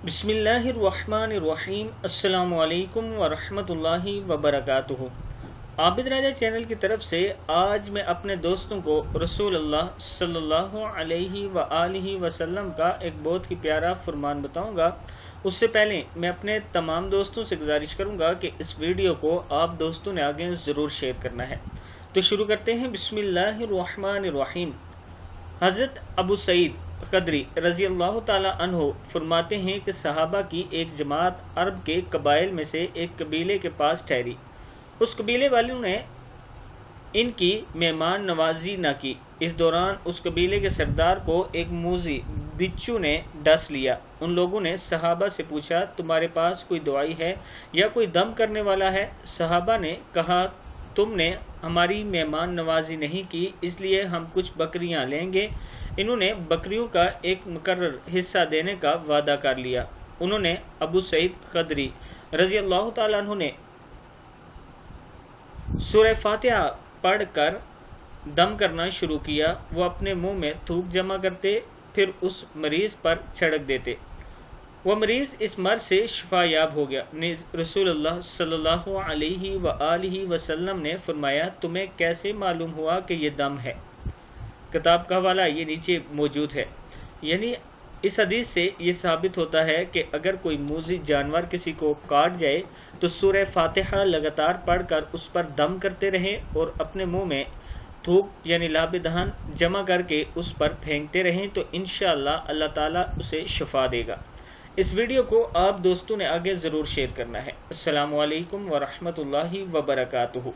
बिस्मिल्लाहिर्रहमानिर्रहीम। अस्सलामु अलैकुम वरहमतुल्लाहि वबरकातुहू। आबिद राजा चैनल की तरफ से आज मैं अपने दोस्तों को रसूल अल्लाह सल्लल्लाहु अलैहि व आलिहि वसल्लम का एक बहुत ही प्यारा फरमान बताऊंगा। उससे पहले मैं अपने तमाम दोस्तों से गुजारिश करूंगा कि इस वीडियो को आप दोस्तों ने आगे ज़रूर शेयर करना है। तो शुरू करते हैं। बिस्मिल्लाहिर्रहमानिर्रहीम। हज़रत अबू सईद खदरी रज़ी अल्लाह ताला अन्हो फरमाते हैं कि सहाबा की एक जमात अरब के कबाइल में से एक कबीले के पास ठहरी। उस कबीले वालों ने इनकी मेहमान नवाजी न की। इस दौरान उस कबीले के सरदार को एक मूजी बिच्छू ने डस लिया। उन लोगों ने सहाबा से पूछा, तुम्हारे पास कोई दवाई है या कोई दम करने वाला है? सहाबा ने कहा, तुमने हमारी मेहमान नवाजी नहीं की, इसलिए हम कुछ बकरियां लेंगे। इन्होंने बकरियों का एक मुकर्रर हिस्सा देने का वादा कर लिया। उन्होंने अबू सईद खदरी रज़ी अल्लाह ताला अन्हु ने सूरह फातिहा पढ़कर दम करना शुरू किया। वो अपने मुंह में थूक जमा करते, फिर उस मरीज पर छिड़क देते। वह मरीज इस मर्ज से शिफायाब हो गया। रसूलुल्लाह सल्लल्लाहु अलैहि व आलिहि वसल्लम ने फरमाया, तुम्हें कैसे मालूम हुआ कि ये दम है? किताब का हवाला ये नीचे मौजूद है। यानी इस हदीस से ये साबित होता है कि अगर कोई मूज़ी जानवर किसी को काट जाए तो सूरह फातिहा लगातार पढ़कर उस पर दम करते रहें और अपने मुंह में थूक यानी लाब दहन जमा करके उस पर फेंकते रहें, तो इंशाअल्लाह अल्लाह ताला उसे शिफा देगा। इस वीडियो को आप दोस्तों ने आगे ज़रूर शेयर करना है। अस्सलामु अलैकुम वरहमतुल्लाहि वबरकातुहू।